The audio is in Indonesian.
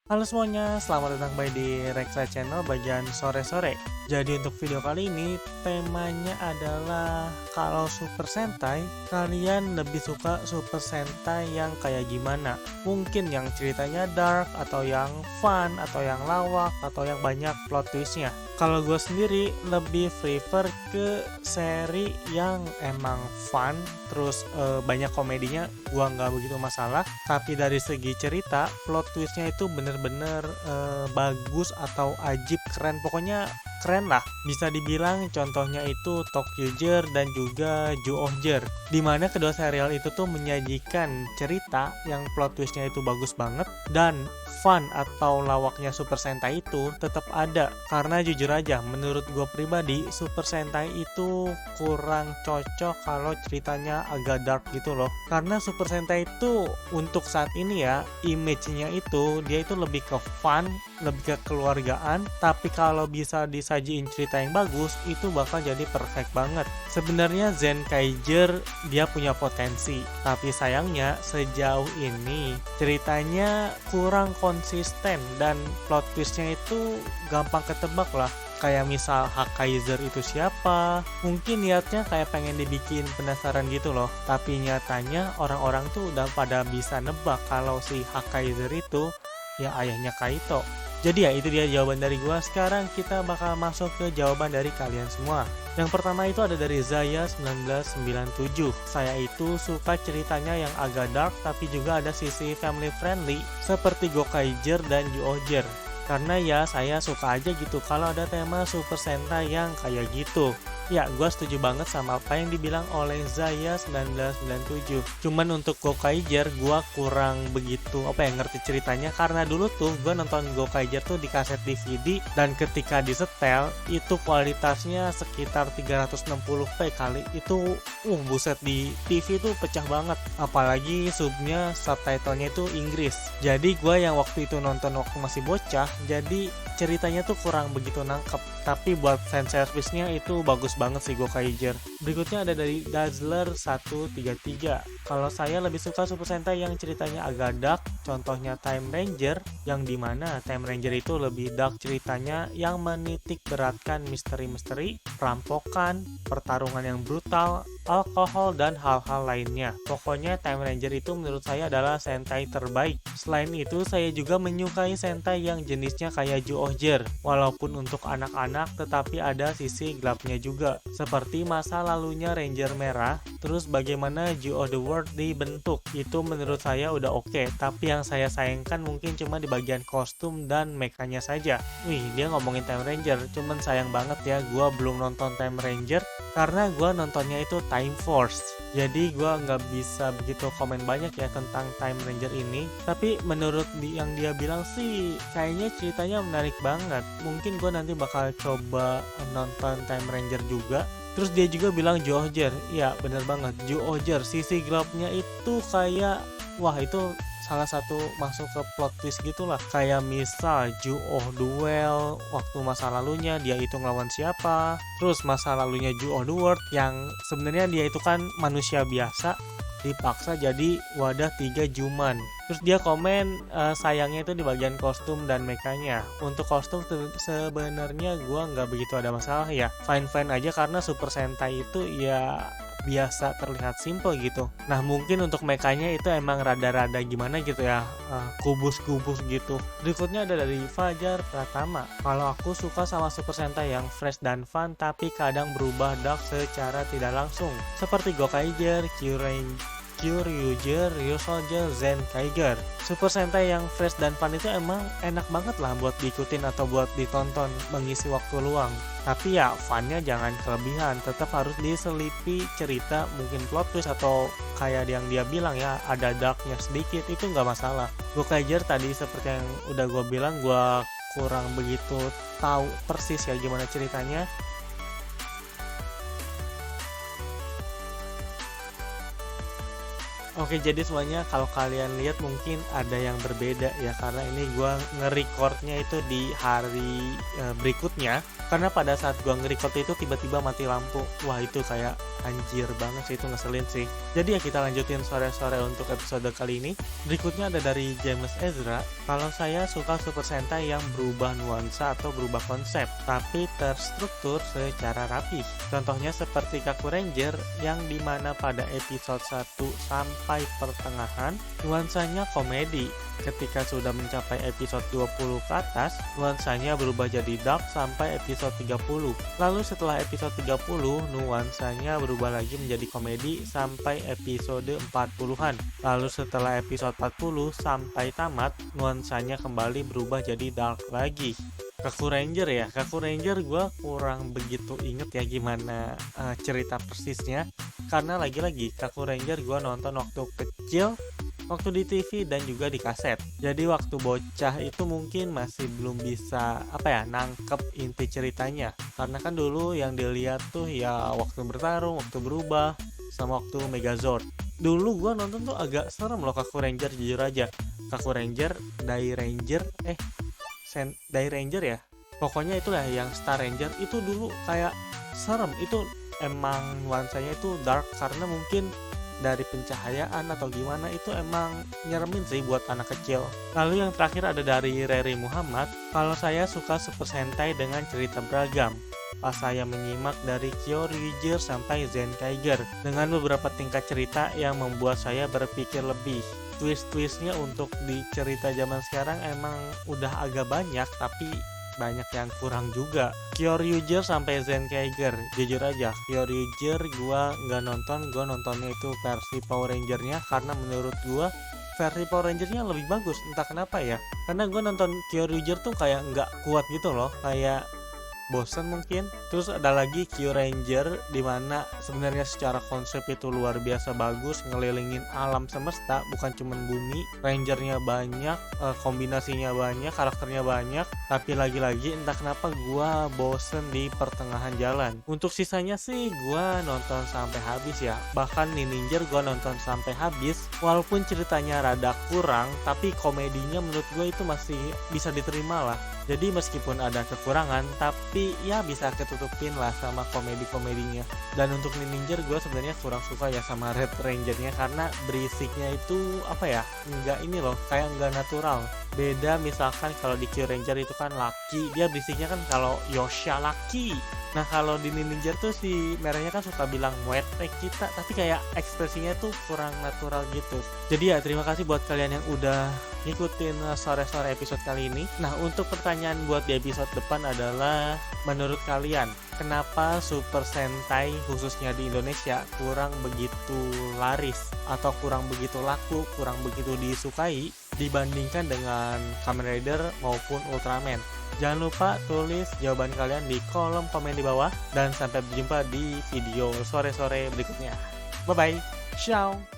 Halo semuanya, selamat datang kembali di Rexa Channel bagian sore-sore. Jadi untuk video kali ini temanya adalah kalau Super Sentai, kalian lebih suka Super Sentai yang kayak gimana? Mungkin yang ceritanya dark, atau yang fun, atau yang lawak, atau yang banyak plot twistnya. Kalau gue sendiri lebih prefer ke seri yang emang fun, terus banyak komedinya, gue nggak begitu masalah. Tapi dari segi cerita, plot twistnya itu bener-bener bagus atau ajib, keren. Pokoknya keren lah. Bisa dibilang contohnya itu Tokyo dan juga Ju-Oh-jer. Dimana kedua serial itu tuh menyajikan cerita yang plot twistnya itu bagus banget dan fun atau lawaknya Super Sentai itu tetap ada. Karena jujur aja, menurut gue pribadi Super Sentai itu kurang cocok kalau ceritanya agak dark gitu loh. Karena Super Sentai itu untuk saat ini ya, image-nya itu dia itu lebih ke fun, lebih ke keluargaan, tapi kalau bisa disajiin cerita yang bagus itu bakal jadi perfect banget. Sebenarnya Zenkaiger dia punya potensi, tapi sayangnya sejauh ini ceritanya kurang konsisten dan plot twistnya itu gampang ketebak lah. Kayak misal Hakkaiser itu siapa, mungkin niatnya kayak pengen dibikin penasaran gitu loh, tapi nyatanya orang-orang tuh udah pada bisa nebak kalau si Hakkaiser itu ya ayahnya Kaito. Jadi ya itu dia jawaban dari gua. Sekarang kita bakal masuk ke jawaban dari kalian semua. Yang pertama itu ada dari Zaya 1997. Saya itu suka ceritanya yang agak dark tapi juga ada sisi family friendly seperti Gokaiger dan Ju-Oh-jer. Karena ya saya suka aja gitu kalau ada tema Super Sentai yang kayak gitu. Ya, gue setuju banget sama apa yang dibilang oleh Zaya 1997. Cuman untuk Gokaiger gue kurang begitu ngerti ceritanya, karena dulu tuh gue nonton Gokaiger tuh di kaset DVD dan ketika disetel itu kualitasnya sekitar 360p kali. Itu buset, di TV tuh pecah banget. Apalagi subtitlenya itu Inggris. Jadi gue yang waktu itu nonton waktu masih bocah, jadi ceritanya tuh kurang begitu nangkep. Tapi buat fanservice-nya itu bagus banget sih Gokaiger. Berikutnya ada dari Dazzler 133. Kalau saya lebih suka Super Sentai yang ceritanya agak dark, contohnya Time Ranger, yang dimana Time Ranger itu lebih dark ceritanya yang menitik beratkan misteri-misteri, perampokan, pertarungan yang brutal, alkohol, dan hal-hal lainnya. Pokoknya Time Ranger itu menurut saya adalah Sentai terbaik. Selain itu, saya juga menyukai Sentai yang jenisnya kayak Ju-Oh-jer. Walaupun untuk anak-anak, tetapi ada sisi gelapnya juga. Seperti masa lalunya Ranger Merah, terus bagaimana Ju-Oh the World dibentuk. Itu menurut saya udah oke. Tapi yang saya sayangkan mungkin cuma di bagian kostum dan mekanya saja. Wih, dia ngomongin Time Ranger. Cuman sayang banget ya, gua belum nonton Time Ranger karena gue nontonnya itu Time Force. Jadi gue nggak bisa begitu komen banyak ya tentang Time Ranger ini. Tapi menurut yang dia bilang sih kayaknya ceritanya menarik banget. Mungkin gue nanti bakal coba nonton Time Ranger juga. Terus dia juga bilang Ju-Oh-jer. Iya bener banget, Ju-Oh-jer sisi gelapnya itu kayak wah, itu salah satu masuk ke plot twist gitulah. Kayak misal Ju-Oh duel waktu masa lalunya dia itu ngelawan siapa, terus masa lalunya Ju-Oh the World yang sebenarnya dia itu kan manusia biasa dipaksa jadi wadah 3 Juman. Terus dia komen sayangnya itu di bagian kostum dan mekanya. Untuk kostum sebenarnya gua nggak begitu ada masalah ya, fine-fine aja karena Super Sentai itu ya biasa terlihat simple gitu. Nah mungkin untuk mekanya itu emang rada-rada gimana gitu ya, kubus-kubus gitu. Berikutnya ada dari Fajar Pratama. Kalau aku suka sama Super Sentai yang fresh dan fun tapi kadang berubah dark secara tidak langsung, seperti Gokaiger, Kyuryuger, Ryusoulger, Zenkaiger. Super Sentai yang fresh dan fun itu emang enak banget lah buat diikutin atau buat ditonton mengisi waktu luang. Tapi ya funnya jangan kelebihan, tetap harus diselipi cerita, mungkin plot twist atau kayak yang dia bilang ya ada darknya sedikit, itu nggak masalah. Gokaiger tadi seperti yang udah gue bilang, gue kurang begitu tahu persis ya gimana ceritanya. Oke, jadi semuanya kalau kalian lihat mungkin ada yang berbeda ya, karena ini gua nge-recordnya itu di hari berikutnya. Karena pada saat gua nge-record itu tiba-tiba mati lampu. Wah, itu kayak anjir banget sih, itu ngeselin sih. Jadi ya kita lanjutin sore-sore untuk episode kali ini. Berikutnya ada dari James Ezra. Kalau saya suka Super Sentai yang berubah nuansa atau berubah konsep, tapi terstruktur secara rapi. Contohnya seperti Kaku Ranger yang dimana pada episode 1 sampai pertengahan nuansanya komedi. Ketika sudah mencapai episode 20 ke atas, nuansanya berubah jadi dark sampai episode 30. Lalu setelah episode 30, nuansanya berubah lagi menjadi komedi sampai episode 40-an. Lalu setelah episode 40 sampai tamat, nuansanya kembali berubah jadi dark lagi. Kaku Ranger ya, Kaku Ranger gue kurang begitu inget ya gimana cerita persisnya. Karena lagi-lagi Kaku Ranger gue nonton waktu kecil, waktu di TV dan juga di kaset. Jadi waktu bocah itu mungkin masih belum bisa nangkep inti ceritanya. Karena kan dulu yang dilihat tuh ya waktu bertarung, waktu berubah, sama waktu Megazord. Dulu gue nonton tuh agak serem loh Kaku Ranger, jujur aja. Kaku Ranger, Dai Ranger, Dai Ranger ya. Pokoknya itulah yang Star Ranger itu dulu kayak serem. Itu emang nuansanya itu dark karena mungkin dari pencahayaan atau gimana, itu emang nyeremin sih buat anak kecil. Lalu yang terakhir ada dari Reri Muhammad. Kalau saya suka Super Sentai dengan cerita beragam. Pas saya menyimak dari Kyoryuger sampai Zenkaiger dengan beberapa tingkat cerita yang membuat saya berpikir lebih. Twist-twistnya untuk di cerita zaman sekarang emang udah agak banyak, tapi banyak yang kurang juga. Kyoryuger sampai Zenkaiger, jujur aja Kyoryuger gua nggak nonton, gua nontonnya itu versi Power Ranger-nya karena menurut gua versi Power Ranger-nya lebih bagus, entah kenapa ya. Karena gua nonton Kyoryuger tuh kayak nggak kuat gitu loh, kayak bosen mungkin. Terus ada lagi Q Ranger dimana sebenarnya secara konsep itu luar biasa bagus, ngelilingin alam semesta, bukan cuman bumi. Rangernya banyak, kombinasinya banyak, karakternya banyak, tapi lagi-lagi entah kenapa gua bosen di pertengahan jalan. Untuk sisanya sih gua nonton sampai habis ya. Bahkan Ninja gua nonton sampai habis, walaupun ceritanya rada kurang, tapi komedinya menurut gua itu masih bisa diterima lah. Jadi meskipun ada kekurangan, tapi ya bisa ketutupin lah sama komedi-komedinya. Dan untuk Ninja gue sebenarnya kurang suka ya sama Red Ranger-nya karena berisiknya itu nggak ini loh, kayak nggak natural. Beda misalkan kalau di Q Ranger itu kan Lucky, dia berisiknya kan kalau Yosha Lucky. Nah kalau di Ninja tuh si merahnya kan suka bilang wete kita, tapi kayak ekspresinya tuh kurang natural gitu. Jadi ya terima kasih buat kalian yang udah ngikutin sore-sore episode kali ini. Nah untuk pertanyaan buat di episode depan adalah, menurut kalian kenapa Super Sentai khususnya di Indonesia kurang begitu laris atau kurang begitu laku, kurang begitu disukai dibandingkan dengan Kamen Rider maupun Ultraman? Jangan lupa tulis jawaban kalian di kolom komen di bawah, dan sampai berjumpa di video sore-sore berikutnya. Bye bye, ciao.